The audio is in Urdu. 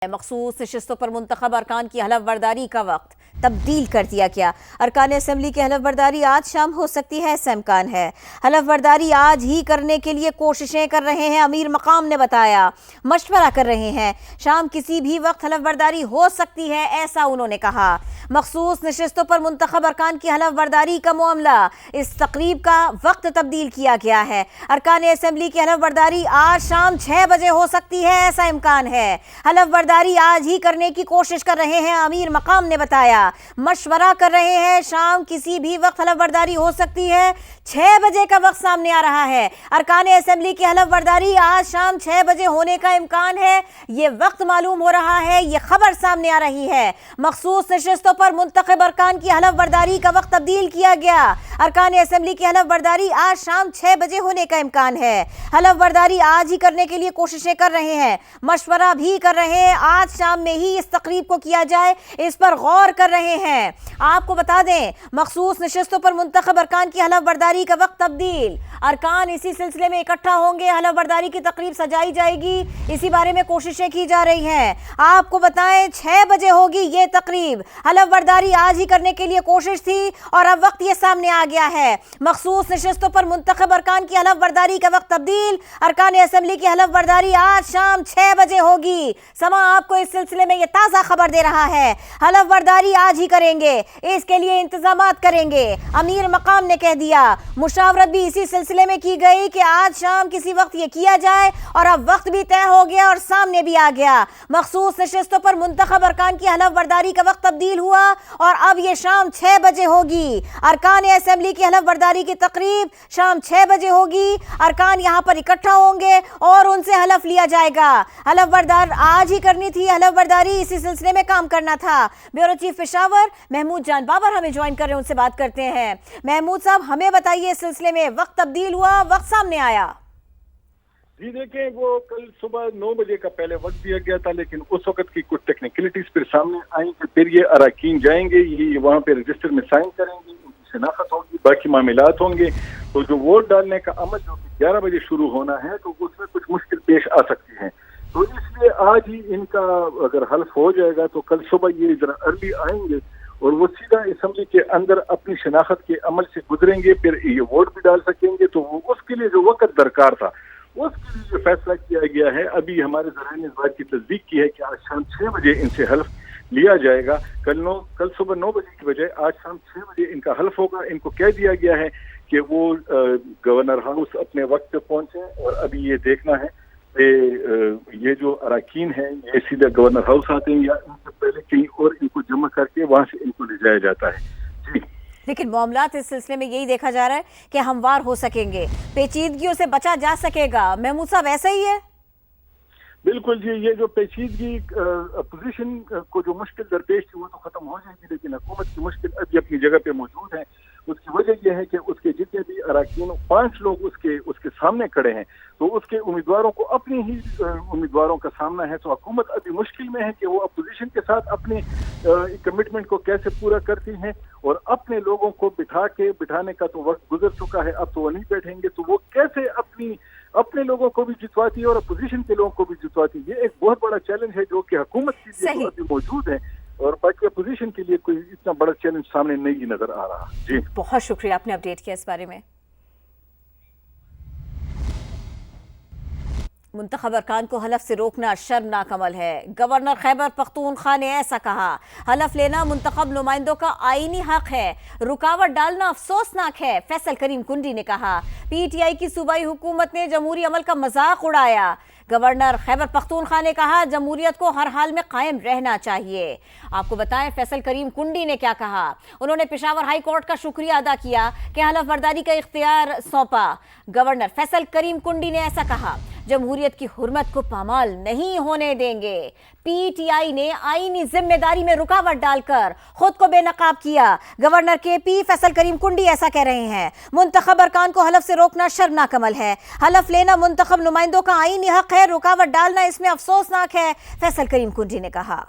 مخصوص نشستوں پر منتخب ارکان کی حلف برداری کا وقت تبدیل کر دیا گیا۔ ارکان اسمبلی کی حلف برداری آج شام ہو سکتی ہے، ایسا امکان ہے۔ حلف برداری آج ہی کرنے کے لیے کوششیں کر رہے ہیں، امیر مقام نے بتایا، مشورہ کر رہے ہیں۔ شام کسی بھی وقت حلف برداری ہو سکتی ہے، ایسا انہوں نے کہا۔ مخصوص نشستوں پر منتخب ارکان کی حلف برداری کا معاملہ، اس تقریب کا وقت تبدیل کیا گیا ہے۔ ارکان اسمبلی کی حلف برداری آج شام 6 بجے ہو سکتی ہے، ایسا امکان ہے۔ حلف برداری آج ہی کرنے کی کوشش کر رہے ہیں، امیر مقام نے بتایا، مشورہ کر رہے ہیں۔ شام کسی بھی وقت حلف برداری ہو سکتی ہے، 6 بجے کا وقت سامنے آ رہا ہے۔ ارکان اسمبلی کی حلف برداری آج شام 6 بجے ہونے کا امکان ہے، یہ وقت معلوم ہو رہا ہے، یہ خبر سامنے آ رہی ہے۔ مخصوص نشستوں پر منتخب ارکان کی حلف برداری کا وقت تبدیل کیا گیا۔ ارکان اسمبلی کی حلف برداری آج شام 6 بجے ہونے کا امکان ہے۔ حلف برداری آج ہی کرنے کے لیے کوششیں کر رہے ہیں، مشورہ بھی کر رہے ہیں، آج شام میں ہی اس تقریب کو کیا جائے، اس پر غور کر رہے ہیں۔ آپ کو بتا دیں، مخصوص نشستوں پر منتخب ارکان کی حلف برداری کا وقت تبدیل۔ ارکان اسی سلسلے میں اکٹھا ہوں گے، حلف برداری کی تقریب سجائی جائے گی، اسی بارے میں کوششیں کی جا رہی ہیں۔ آپ کو بتائیں 6 بجے ہوگی یہ تقریب۔ حلف برداری آج ہی کرنے کے لیے کوشش تھی اور اب وقت یہ سامنے آ گیا ہے۔ مخصوص نشستوں پر منتخب ارکان کی حلف برداری کا وقت تبدیل۔ ارکان اسمبلی کی حلف برداری آج شام 6 بجے ہوگی۔ سما آپ کو اس سلسلے میں یہ تازہ خبر دے رہا ہے، حلف برداری آج ہی کریں گے، اس کے لیے انتظامات کریں گے، امیر مقام نے کہہ دیا۔ مشاورت بھی اسی سلسلے میں کی گئی کہ آج شام کسی وقت یہ کیا جائے، اور اب وقت بھی طے ہو گیا اور سامنے بھی آ گیا۔ مخصوص نشستوں پر منتخب ارکان کی حلف برداری کا وقت تبدیل ہوا اور اب یہ شام 6 بجے ہوگی۔ ارکان اسمبلی کی حلف برداری کی تقریب شام 6 بجے ہوگی۔ ارکان یہاں پر اکٹھا ہوں گے اور ان سے حلف لیا جائے گا۔ حلف بردار آج ہی کرنی تھی، حلف برداری اسی سلسلے میں کام کرنا تھا۔ بیورو چیف پشاور محمود جان بابر ہمیں جوائن کر رہے ہیں، ان سے بات کرتے ہیں۔ محمود صاحب، ہمیں بتائیے، اس سلسلے میں وقت تبدیل ہوا، وقت سامنے آیا؟ جی دیکھیں، وہ کل صبح 9 بجے کا پہلے وقت دیا گیا تھا، لیکن اس وقت کی کچھ ٹیکنیکلٹیز پھر سامنے آئیں کہ پھر یہ اراکین جائیں گے، یہ وہاں پہ رجسٹر میں سائن کریں گے، ان کی شناخت ہوگی، باقی معاملات ہوں گے، تو جو ووٹ ڈالنے کا عمل جو کہ 11 بجے شروع ہونا ہے، تو اس میں کچھ مشکل پیش آ سکتی ہیں، تو اس لیے آج ہی ان کا اگر حلف ہو جائے گا تو کل صبح یہ ذرا ارلی آئیں گے اور وہ سیدھا اسمبلی کے اندر اپنی شناخت کے عمل سے گزریں گے، پھر یہ ووٹ بھی ڈال سکیں گے، تو وہ اس کے لیے جو وقت درکار تھا اس کے لیے جو فیصلہ کیا گیا ہے، ابھی ہمارے ذرائع نے اس بات کی تصدیق کی ہے کہ آج شام 6 بجے ان سے حلف لیا جائے گا۔ کل صبح 9 بجے کی بجائے آج شام 6 بجے ان کا حلف ہوگا۔ ان کو کہہ دیا گیا ہے کہ وہ گورنر ہاؤس اپنے وقت پہ پہنچیں، اور ابھی یہ دیکھنا ہے کہ یہ جو اراکین ہیں یہ سیدھا گورنر ہاؤس آتے ہیں یا ان سے پہلے کہیں اور ان کو جمع کر کے وہاں سے ان کو لے جایا جاتا ہے۔ جی، لیکن معاملات اس سلسلے میں یہی دیکھا جا رہا ہے کہ ہموار ہو سکیں گے، پیچیدگیوں سے بچا جا سکے گا۔ محمود صاحب، ایسا ہی ہے؟ بالکل جی، یہ جو پیچیدگی اپوزیشن کو جو مشکل درپیش تھی وہ تو ختم ہو جائے گی، لیکن حکومت کی مشکل ابھی اپنی جگہ پہ موجود ہے۔ اس کی وجہ یہ ہے کہ اس کے جتنے بھی اراکین 5 لوگ اس کے سامنے کھڑے ہیں، تو اس کے امیدواروں کو اپنی ہی امیدواروں کا سامنا ہے، تو حکومت ابھی مشکل میں ہے کہ وہ اپوزیشن کے ساتھ اپنے کمٹمنٹ کو کیسے پورا کرتی ہیں، اور اپنے لوگوں کو بٹھانے کا تو وقت گزر چکا ہے، اب تو وہ نہیں بیٹھیں گے، تو وہ کیسے اپنے لوگوں کو بھی جتواتی ہے اور اپوزیشن کے لوگوں کو بھی جتواتی ہے۔ یہ ایک بہت بڑا چیلنج ہے جو کہ حکومت کے لیے ابھی موجود ہے، اور باقی اپوزیشن کے لیے کوئی اتنا بڑا چیلنج سامنے نہیں نظر آ رہا۔ جی، بہت شکریہ، آپ نے اپڈیٹ کیا اس بارے میں۔ منتخب ارکان کو حلف سے روکنا شرمناک عمل ہے، گورنر خیبر پختونخوا نے ایسا کہا۔ حلف لینا منتخب نمائندوں کا آئینی حق ہے، رکاوٹ ڈالنا افسوسناک ہے، فیصل کریم کنڈی نے کہا۔ پی ٹی آئی کی صوبائی حکومت نے جمہوری عمل کا مذاق اڑایا۔ گورنر خیبر پختونخوا نے کہا جمہوریت کو ہر حال میں قائم رہنا چاہیے۔ آپ کو بتائیں فیصل کریم کنڈی نے کیا کہا۔ انہوں نے پشاور ہائی کورٹ کا شکریہ ادا کیا کہ حلف برداری کا اختیار سونپا۔ گورنر فیصل کریم کنڈی نے ایسا کہا، جمہوریت کی حرمت کو پامال نہیں ہونے دیں گے۔ پی ٹی آئی نے آئینی ذمہ داری میں رکاوٹ ڈال کر خود کو بے نقاب کیا۔ گورنر کے پی فیصل کریم کنڈی ایسا کہہ رہے ہیں، منتخب ارکان کو حلف سے روکنا شرمناک عمل ہے، حلف لینا منتخب نمائندوں کا آئینی حق ہے، رکاوٹ ڈالنا اس میں افسوسناک ہے، فیصل کریم کنڈی نے کہا۔